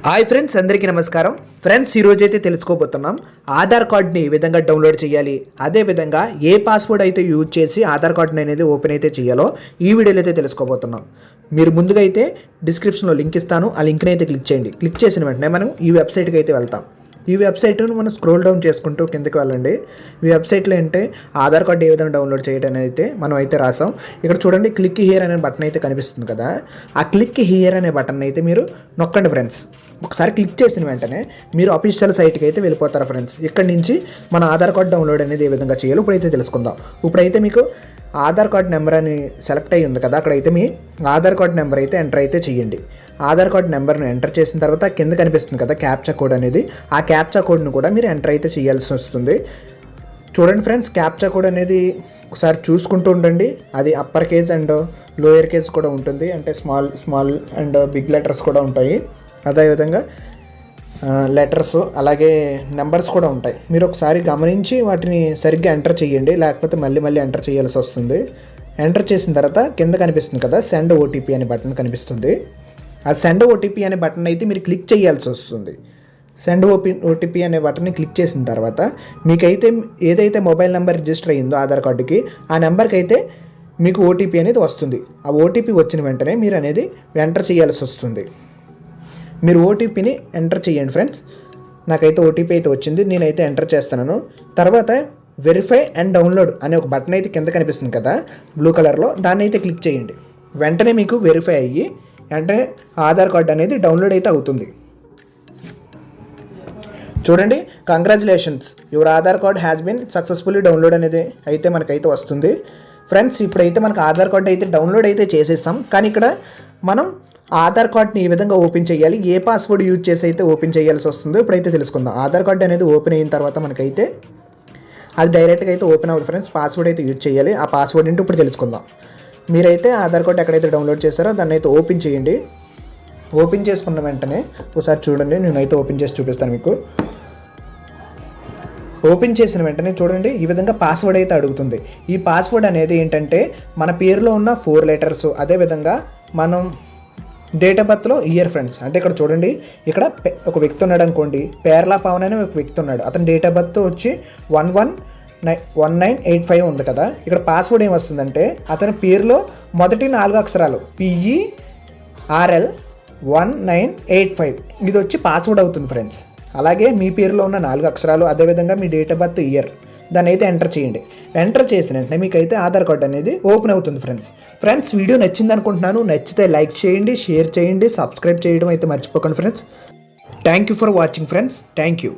Hi friends, అందరికీ నమస్కారం. Friends, ఈరోజు అయితే తెలుసుకోబోతున్నాం ఆధార్ కార్డ్ని ఏ విధంగా డౌన్లోడ్ చేయాలి, అదేవిధంగా ఏ పాస్వర్డ్ అయితే యూజ్ చేసి ఆధార్ కార్డ్ని అనేది ఓపెన్ అయితే చేయాలో ఈ వీడియోలో అయితే తెలుసుకోబోతున్నాం. మీరు ముందుగా అయితే డిస్క్రిప్షన్లో లింక్ ఇస్తాను, ఆ లింక్ని అయితే క్లిక్ చేయండి. క్లిక్ చేసిన వెంటనే మనం ఈ వెబ్సైట్కి అయితే వెళ్తాం. ఈ వెబ్సైట్ను మనం స్క్రోల్ డౌన్ చేసుకుంటూ కిందకి వెళ్ళండి. ఈ వెబ్సైట్లో ఏంటంటే ఆధార్ కార్డు ఏ విధంగా డౌన్లోడ్ చేయడం అయితే మనం అయితే రాసాం. ఇక్కడ చూడండి, క్లిక్ హియర్ అనే బటన్ అయితే కనిపిస్తుంది కదా, ఆ క్లిక్ హియర్ అనే బటన్ అయితే మీరు నొక్కండి ఫ్రెండ్స్. ఒకసారి క్లిక్ చేసిన వెంటనే మీరు అఫీషియల్ సైట్కి అయితే వెళ్ళిపోతారు ఫ్రెండ్స్. ఇక్కడ నుంచి మన ఆధార్ కార్డు డౌన్లోడ్ అనేది ఏ విధంగా చేయాలో ఇప్పుడైతే తెలుసుకుందాం. ఇప్పుడైతే మీకు ఆధార్ కార్డు నెంబర్ అని సెలెక్ట్ అయ్యి ఉంది కదా, అక్కడైతే మీ ఆధార్ కార్డు నెంబర్ అయితే ఎంటర్ అయితే చేయండి. ఆధార్ కార్డు నెంబర్ను ఎంటర్ చేసిన తర్వాత కింద కనిపిస్తుంది కదా క్యాప్చా కోడ్ అనేది, ఆ క్యాప్చా కోడ్ను కూడా మీరు ఎంటర్ అయితే చేయాల్సి వస్తుంది. చూడండి ఫ్రెండ్స్, క్యాప్చా కోడ్ అనేది ఒకసారి చూసుకుంటూ ఉండండి. అది upper case and lower case కూడా ఉంటుంది, అంటే స్మాల్ అండ్ బిగ్ లెటర్స్ కూడా ఉంటాయి. అదేవిధంగా లెటర్స్ అలాగే నెంబర్స్ కూడా ఉంటాయి. మీరు ఒకసారి గమనించి వాటిని సరిగ్గా ఎంటర్ చేయండి, లేకపోతే మళ్ళీ ఎంటర్ చేయాల్సి వస్తుంది. ఎంటర్ చేసిన తర్వాత కింద కనిపిస్తుంది కదా సెండ్ ఓటీపీ అనే బటన్ కనిపిస్తుంది. ఆ సెండ్ ఓటీపీ అనే బటన్ అయితే మీరు క్లిక్ చేయాల్సి వస్తుంది. సెండ్ ఓటీపీ అనే బటన్ని క్లిక్ చేసిన తర్వాత మీకైతే ఏదైతే మొబైల్ నెంబర్ రిజిస్టర్ అయ్యిందో ఆధార్ కార్డుకి, ఆ నెంబర్కి అయితే మీకు ఓటీపీ అనేది వస్తుంది. ఆ ఓటీపీ వచ్చిన వెంటనే మీరు అనేది ఎంటర్ చేయాల్సి వస్తుంది. మీరు ఓటీపీని ఎంటర్ చేయండి ఫ్రెండ్స్. నాకైతే ఓటీపీ అయితే వచ్చింది, నేనైతే ఎంటర్ చేస్తున్నాను. తర్వాత వెరిఫై అండ్ డౌన్లోడ్ అనే ఒక బటన్ అయితే కింద కనిపిస్తుంది కదా బ్లూ కలర్లో, దాన్ని అయితే క్లిక్ చేయండి. వెంటనే మీకు వెరిఫై అయ్యి వెంటనే ఆధార్ కార్డ్ అనేది డౌన్లోడ్ అయితే అవుతుంది. చూడండి, congratulations, your Aadhaar card has been successfully download అనేది అయితే మనకైతే వస్తుంది. ఫ్రెండ్స్, ఇప్పుడైతే మనకు ఆధార్ కార్డ్ అయితే డౌన్లోడ్ అయితే చేసేస్తాం. కానీ ఇక్కడ మనం ఆధార్ కార్డ్ని ఏ విధంగా ఓపెన్ చేయాలి, ఏ పాస్వర్డ్ యూజ్ చేసి అయితే ఓపెన్ చేయాల్సి వస్తుందో ఇప్పుడైతే తెలుసుకుందాం. ఆధార్ కార్డ్ అనేది ఓపెన్ అయిన తర్వాత మనకైతే అది డైరెక్ట్గా అయితే ఓపెన్ అవ్వదు ఫ్రెండ్స్, పాస్వర్డ్ అయితే యూజ్ చేయాలి. ఆ పాస్వర్డ్ ఏంటో ఇప్పుడు తెలుసుకుందాం. మీరైతే ఆధార్ కార్డ్ ఎక్కడైతే డౌన్లోడ్ చేశారో దాన్ని అయితే ఓపెన్ చేయండి. ఓపెన్ చేసుకున్న వెంటనే ఒకసారి చూడండి, నేనైతే ఓపెన్ చేసి చూపిస్తాను మీకు. ఓపెన్ చేసిన వెంటనే చూడండి, ఈ విధంగా పాస్వర్డ్ అయితే అడుగుతుంది. ఈ పాస్వర్డ్ అనేది ఏంటంటే మన పేరులో ఉన్న 4 లెటర్స్, అదేవిధంగా మనం డేట్ ఆఫ్ బర్త్లో ఇయర్ ఫ్రెండ్స్. అంటే ఇక్కడ చూడండి, ఇక్కడ ఒక వ్యక్తి ఉన్నాడు అనుకోండి, పేర్లా పవన్ అనే ఒక వ్యక్తి ఉన్నాడు. అతని డేట్ ఆఫ్ బర్త్ వచ్చి 1985 ఉంది కదా. ఇక్కడ పాస్వర్డ్ ఏమొస్తుందంటే అతని పేరులో మొదటి 4 అక్షరాలు PERL 1985 ఇది వచ్చి పాస్వర్డ్ అవుతుంది ఫ్రెండ్స్. అలాగే మీ పేరులో ఉన్న 4 అక్షరాలు, అదేవిధంగా మీ డేట్ ఆఫ్ బర్త్ ఇయర్, దాన్ని అయితే ఎంటర్ చేయండి. ఎంటర్ చేసిన వెంటనే మీకైతే ఆధార్ కార్డ్ అనేది ఓపెన్ అవుతుంది ఫ్రెండ్స్. వీడియో నచ్చింది అనుకుంటున్నాను. నచ్చితే లైక్ చేయండి, షేర్ చేయండి, సబ్స్క్రైబ్ చేయడం అయితే మర్చిపోకండి friends. Thank you for watching friends. Thank you.